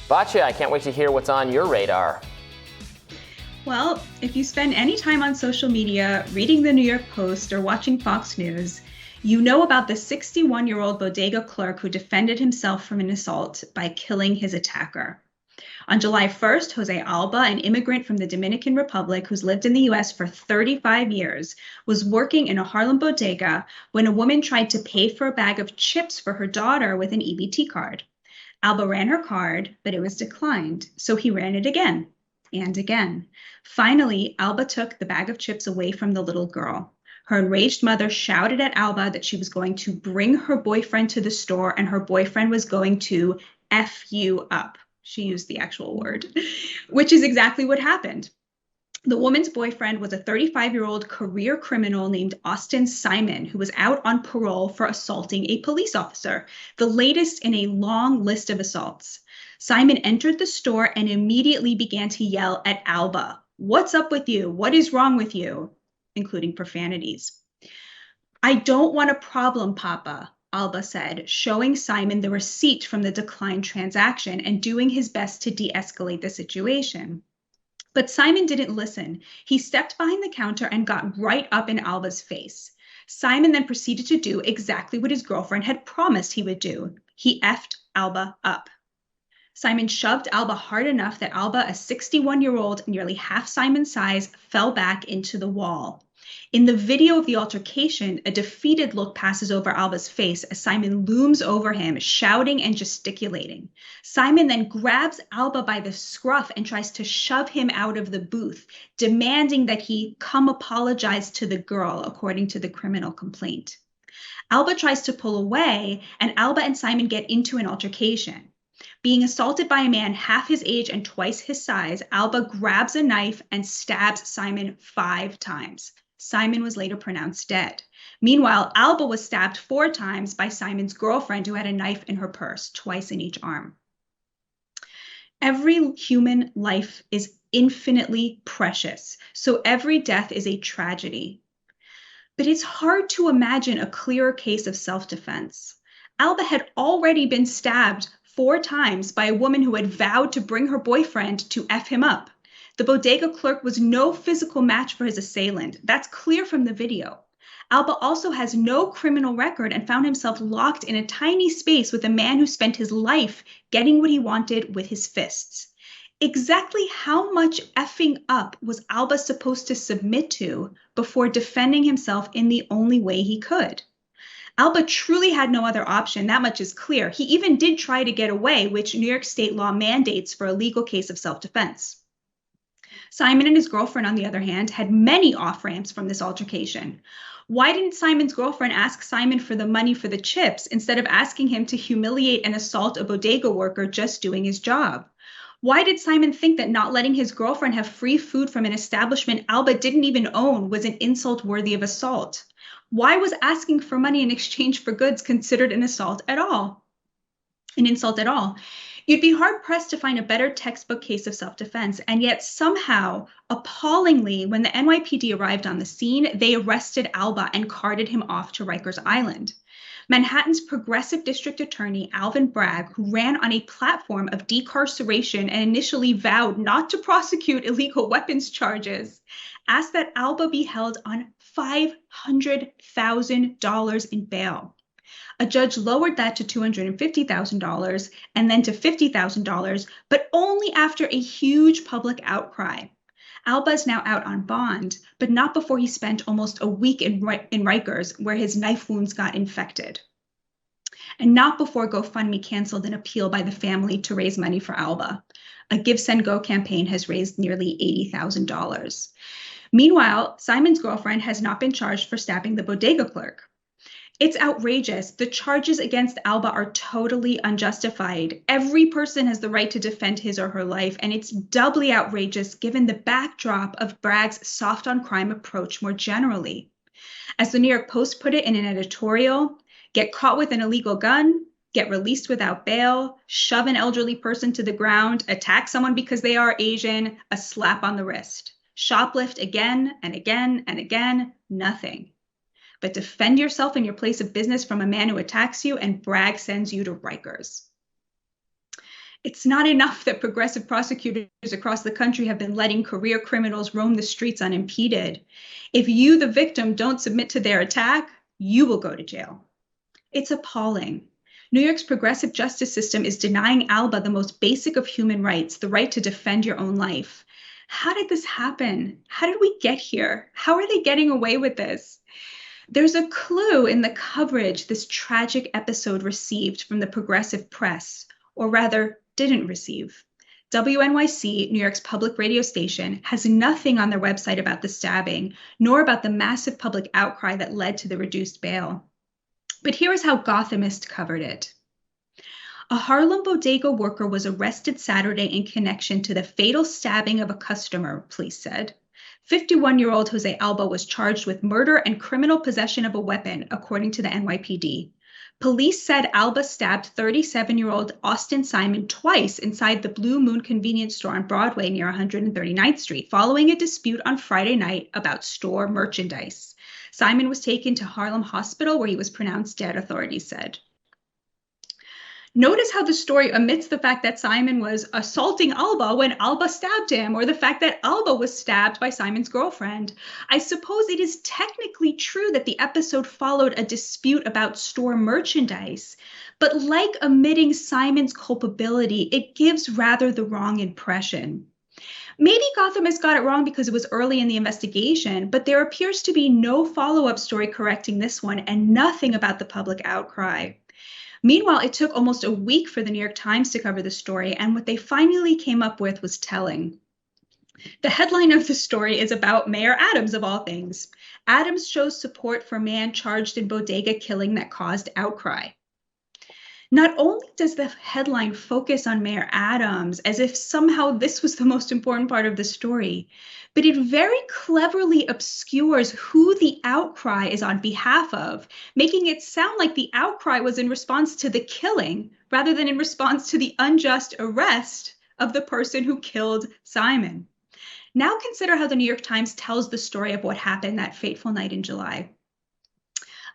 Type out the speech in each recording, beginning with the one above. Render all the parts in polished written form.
Batya, I can't wait to hear what's on your radar. Well, if you spend any time on social media, reading the New York Post, or watching Fox News, you know about the 61-year-old bodega clerk who defended himself from an assault by killing his attacker. On July 1st, Jose Alba, an immigrant from the Dominican Republic who's lived in the US for 35 years, was working in a Harlem bodega when a woman tried to pay for a bag of chips for her daughter with an EBT card. Alba ran her card, but it was declined, so he ran it again and again. Finally, Alba took the bag of chips away from the little girl. Her enraged mother shouted at Alba that she was going to bring her boyfriend to the store and her boyfriend was going to F you up. She used the actual word, which is exactly what happened. The woman's boyfriend was a 35-year-old career criminal named Austin Simon, who was out on parole for assaulting a police officer, the latest in a long list of assaults. Simon entered the store and immediately began to yell at Alba, "What's up with you? What is wrong with you?" including profanities. "I don't want a problem, Papa," Alba said, showing Simon the receipt from the declined transaction and doing his best to de-escalate the situation. But Simon didn't listen. He stepped behind the counter and got right up in Alba's face. Simon then proceeded to do exactly what his girlfriend had promised he would do. He effed Alba up. Simon shoved Alba hard enough that Alba, a 61-year-old, nearly half Simon's size, fell back into the wall. In the video of the altercation, a defeated look passes over Alba's face as Simon looms over him, shouting and gesticulating. Simon then grabs Alba by the scruff and tries to shove him out of the booth, demanding that he come apologize to the girl, according to the criminal complaint. Alba tries to pull away, and Alba and Simon get into an altercation. Being assaulted by a man half his age and twice his size, Alba grabs a knife and stabs Simon 5 times. Simon was later pronounced dead. Meanwhile, Alba was stabbed 4 times by Simon's girlfriend, who had a knife in her purse, twice in each arm. Every human life is infinitely precious, so every death is a tragedy. But it's hard to imagine a clearer case of self-defense. Alba had already been stabbed 4 times by a woman who had vowed to bring her boyfriend to F him up. The bodega clerk was no physical match for his assailant. That's clear from the video. Alba also has no criminal record and found himself locked in a tiny space with a man who spent his life getting what he wanted with his fists. Exactly how much effing up was Alba supposed to submit to before defending himself in the only way he could? Alba truly had no other option, that much is clear. He even did try to get away, which New York state law mandates for a legal case of self-defense. Simon and his girlfriend, on the other hand, had many off-ramps from this altercation. Why didn't Simon's girlfriend ask Simon for the money for the chips instead of asking him to humiliate and assault a bodega worker just doing his job? Why did Simon think that not letting his girlfriend have free food from an establishment Alba didn't even own was an insult worthy of assault? Why was asking for money in exchange for goods considered an insult at all? You'd be hard-pressed to find a better textbook case of self-defense, and yet somehow, appallingly, when the NYPD arrived on the scene, they arrested Alba and carted him off to Rikers Island. Manhattan's progressive district attorney, Alvin Bragg, who ran on a platform of decarceration and initially vowed not to prosecute illegal weapons charges, asked that Alba be held on $500,000 in bail. A judge lowered that to $250,000 and then to $50,000, but only after a huge public outcry. Alba is now out on bond, but not before he spent almost a week in Rikers, where his knife wounds got infected. And not before GoFundMe canceled an appeal by the family to raise money for Alba. A Give, Send, Go campaign has raised nearly $80,000. Meanwhile, Simon's girlfriend has not been charged for stabbing the bodega clerk. It's outrageous. The charges against Alba are totally unjustified. Every person has the right to defend his or her life, and it's doubly outrageous given the backdrop of Bragg's soft on crime approach more generally. As the New York Post put it in an editorial, get caught with an illegal gun, get released without bail, shove an elderly person to the ground, attack someone because they are Asian, a slap on the wrist. Shoplift again and again and again, nothing. But defend yourself in your place of business from a man who attacks you, and Bragg sends you to Rikers. It's not enough that progressive prosecutors across the country have been letting career criminals roam the streets unimpeded. If you, the victim, don't submit to their attack, you will go to jail. It's appalling. New York's progressive justice system is denying Alba the most basic of human rights, the right to defend your own life. How did this happen? How did we get here? How are they getting away with this? There's a clue in the coverage this tragic episode received from the progressive press, or rather, didn't receive. WNYC, New York's public radio station, has nothing on their website about the stabbing, nor about the massive public outcry that led to the reduced bail. But here is how Gothamist covered it. A Harlem Bodega worker was arrested Saturday in connection to the fatal stabbing of a customer, police said. 51-year-old Jose Alba was charged with murder and criminal possession of a weapon, according to the NYPD. Police said Alba stabbed 37-year-old Austin Simon twice inside the Blue Moon convenience store on Broadway near 139th Street, following a dispute on Friday night about store merchandise. Simon was taken to Harlem Hospital, where he was pronounced dead, authorities said. Notice how the story omits the fact that Simon was assaulting Alba when Alba stabbed him, or the fact that Alba was stabbed by Simon's girlfriend. I suppose it is technically true that the episode followed a dispute about store merchandise, but like omitting Simon's culpability, it gives rather the wrong impression. Maybe Gotham has got it wrong because it was early in the investigation, but there appears to be no follow-up story correcting this one and nothing about the public outcry. Meanwhile, it took almost a week for the New York Times to cover the story, and what they finally came up with was telling. The headline of the story is about Mayor Adams, of all things. Adams shows support for man charged in Bodega killing that caused outcry. Not only does the headline focus on Mayor Adams as if somehow this was the most important part of the story, but it very cleverly obscures who the outcry is on behalf of, making it sound like the outcry was in response to the killing rather than in response to the unjust arrest of the person who killed Simon. Now consider how the New York Times tells the story of what happened that fateful night in July.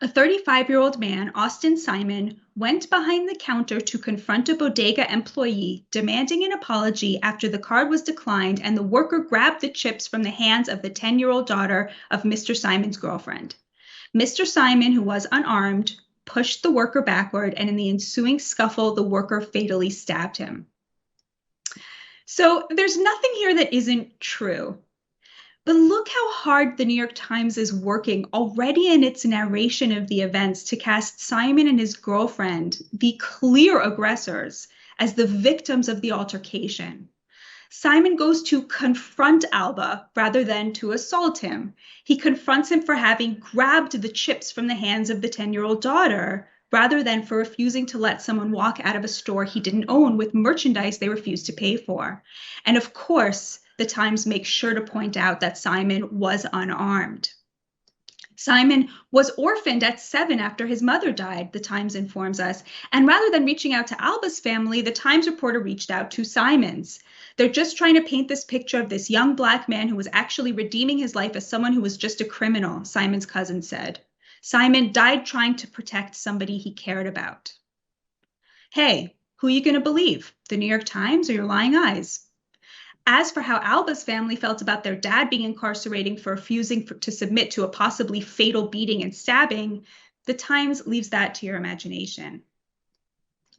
A 35-year-old man, Austin Simon, went behind the counter to confront a Bodega employee, demanding an apology after the card was declined and the worker grabbed the chips from the hands of the 10-year-old daughter of Mr. Simon's girlfriend. Mr. Simon, who was unarmed, pushed the worker backward, and in the ensuing scuffle, the worker fatally stabbed him. So there's nothing here that isn't true. But look how hard the New York Times is working already in its narration of the events to cast Simon and his girlfriend, the clear aggressors, as the victims of the altercation. Simon goes to confront Alba rather than to assault him. He confronts him for having grabbed the chips from the hands of the 10-year-old daughter rather than for refusing to let someone walk out of a store he didn't own with merchandise they refused to pay for. And of course, the Times makes sure to point out that Simon was unarmed. Simon was orphaned at 7 after his mother died, the Times informs us. And rather than reaching out to Alba's family, the Times reporter reached out to Simon's. They're just trying to paint this picture of this young Black man who was actually redeeming his life as someone who was just a criminal, Simon's cousin said. Simon died trying to protect somebody he cared about. Hey, who are you going to believe? The New York Times or your lying eyes? As for how Alba's family felt about their dad being incarcerated for refusing to submit to a possibly fatal beating and stabbing, the Times leaves that to your imagination.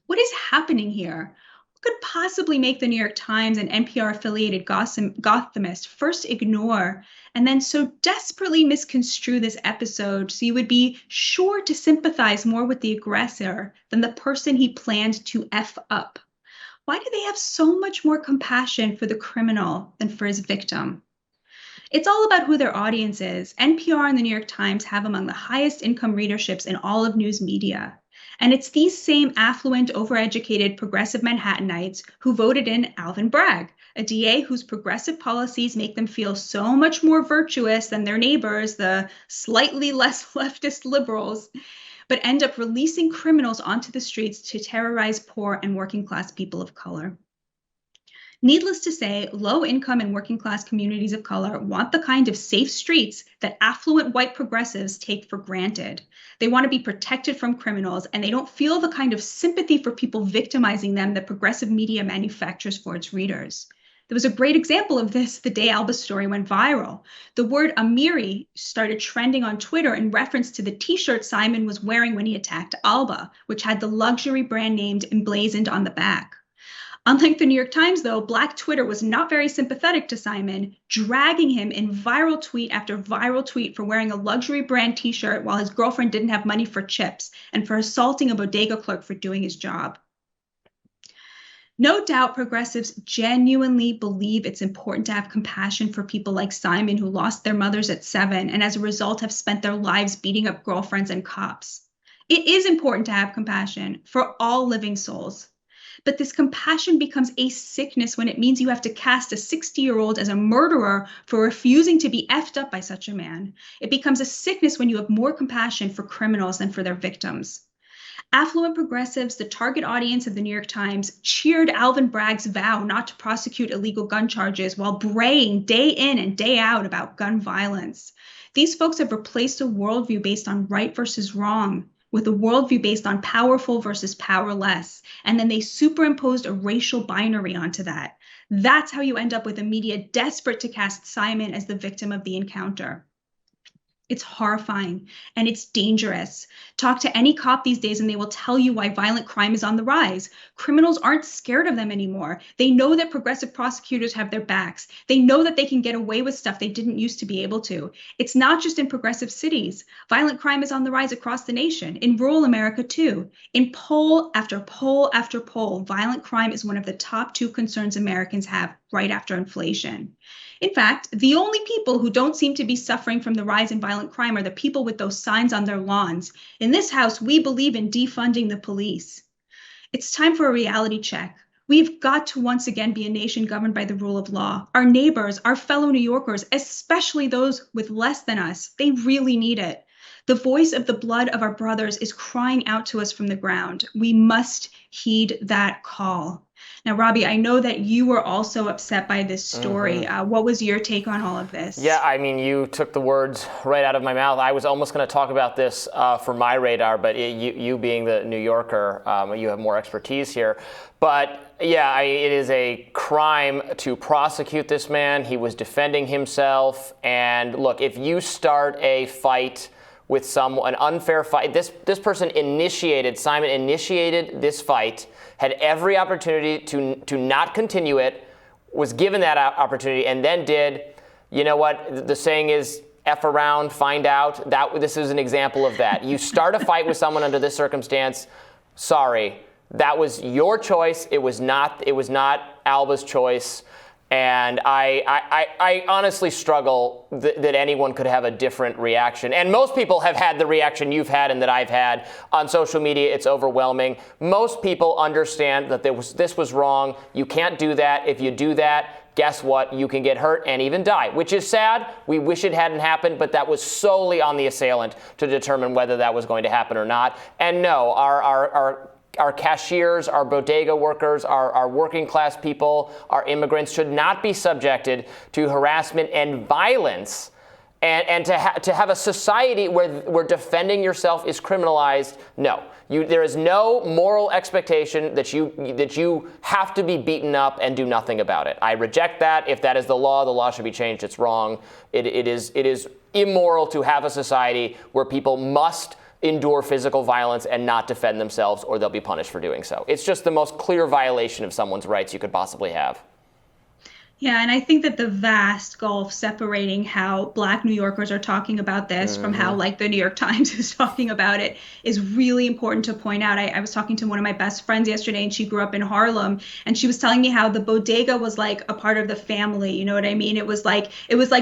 What is happening here? What could possibly make the New York Times and NPR-affiliated Gothamist first ignore and then so desperately misconstrue this episode so you would be sure to sympathize more with the aggressor than the person he planned to F up? Why do they have so much more compassion for the criminal than for his victim? It's all about who their audience is. NPR and the New York Times have among the highest income readerships in all of news media. And it's these same affluent, overeducated, progressive Manhattanites who voted in Alvin Bragg, a DA whose progressive policies make them feel so much more virtuous than their neighbors, the slightly less leftist liberals, but end up releasing criminals onto the streets to terrorize poor and working class people of color. Needless to say, low-income and working-class communities of color want the kind of safe streets that affluent white progressives take for granted. They want to be protected from criminals, and they don't feel the kind of sympathy for people victimizing them that progressive media manufactures for its readers. There was a great example of this the day Alba's story went viral. The word Amiri started trending on Twitter in reference to the t-shirt Simon was wearing when he attacked Alba, which had the luxury brand name emblazoned on the back. Unlike the New York Times, though, Black Twitter was not very sympathetic to Simon, dragging him in viral tweet after viral tweet for wearing a luxury brand t-shirt while his girlfriend didn't have money for chips and for assaulting a bodega clerk for doing his job. No doubt progressives genuinely believe it's important to have compassion for people like Simon who lost their mothers at 7 and as a result have spent their lives beating up girlfriends and cops. It is important to have compassion for all living souls. But this compassion becomes a sickness when it means you have to cast a 60-year-old as a murderer for refusing to be effed up by such a man. It becomes a sickness when you have more compassion for criminals than for their victims. Affluent progressives, the target audience of the New York Times, cheered Alvin Bragg's vow not to prosecute illegal gun charges while braying day in and day out about gun violence. These folks have replaced a worldview based on right versus wrong with a worldview based on powerful versus powerless. And then they superimposed a racial binary onto that. That's how you end up with a media desperate to cast Simon as the victim of the encounter. It's horrifying and it's dangerous. Talk to any cop these days and they will tell you why violent crime is on the rise. Criminals aren't scared of them anymore. They know that progressive prosecutors have their backs. They know that they can get away with stuff they didn't used to be able to. It's not just in progressive cities. Violent crime is on the rise across the nation, in rural America too. In poll after poll after poll, violent crime is one of the top 2 concerns Americans have right after inflation. In fact, the only people who don't seem to be suffering from the rise in violent crime are the people with those signs on their lawns. In this house, we believe in defunding the police. It's time for a reality check. We've got to once again be a nation governed by the rule of law. Our neighbors, our fellow New Yorkers, especially those with less than us, they really need it. The voice of the blood of our brothers is crying out to us from the ground. We must heed that call. Now, Robbie, I know that you were also upset by this story. What was your take on all of this? Yeah, I mean, you took the words right out of my mouth. I was almost going to talk about this for my radar, but you being the New Yorker, you have more expertise here. But yeah, it is a crime to prosecute this man. He was defending himself. And look, if you start a fight with an unfair fight, this person Simon initiated this fight, had every opportunity to not continue it, was given that opportunity, and then did, you know what, the saying is, F around, find out. This is an example of that. You start a fight with someone under this circumstance, sorry, that was your choice. It was not Alba's choice. And I honestly struggle that anyone could have a different reaction. And most people have had the reaction you've had and that I've had on social media. It's overwhelming. Most people understand that this was wrong. You can't do that. If you do that, guess what? You can get hurt and even die, which is sad. We wish it hadn't happened, but that was solely on the assailant to determine whether that was going to happen or not. And no, our cashiers, our bodega workers, our working class people, our immigrants should not be subjected to harassment and violence. And to have a society where defending yourself is criminalized, no. There is no moral expectation that you have to be beaten up and do nothing about it. I reject that. If that is the law should be changed. It's wrong. It is immoral to have a society where people must endure physical violence and not defend themselves, or they'll be punished for doing so. It's just the most clear violation of someone's rights you could possibly have. Yeah, and I think that the vast gulf separating how Black New Yorkers are talking about this from how, like, the New York Times is talking about it is really important to point out. I was talking to one of my best friends yesterday, and she grew up in Harlem, and she was telling me how the bodega was like a part of the family. You know what I mean? It was like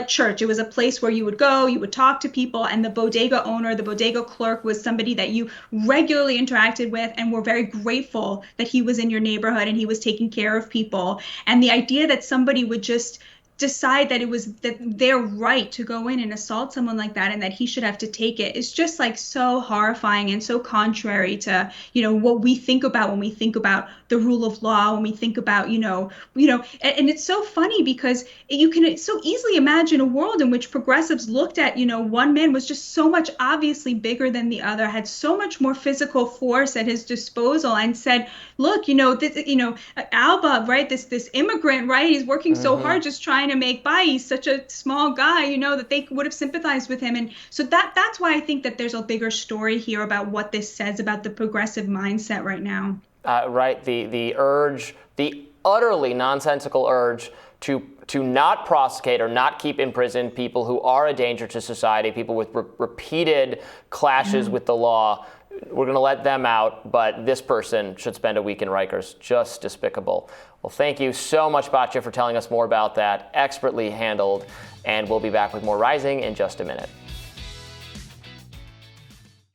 church. It was a place where you would go, you would talk to people, and the bodega owner, the bodega clerk was somebody that you regularly interacted with and were very grateful that he was in your neighborhood and he was taking care of people. And the idea that somebody would just decide that it was their right to go in and assault someone like that and that he should have to take it is just like so horrifying and so contrary to, what we think about when we think about the rule of law, when we think about, and it's so funny because you can so easily imagine a world in which progressives looked at, one man was just so much obviously bigger than the other, had so much more physical force at his disposal, and said, look, Alba, right, this immigrant, right, he's working so hard just trying to make by. He's such a small guy, that they would have sympathized with him. And so that's why I think that there's a bigger story here about what this says about the progressive mindset right now. Right, the urge, the utterly nonsensical urge to not prosecute or not keep in prison people who are a danger to society, people with repeated clashes with the law. We're going to let them out, but this person should spend a week in Rikers. Just despicable. Well, thank you so much, Batya, for telling us more about that. Expertly handled, and we'll be back with more Rising in just a minute.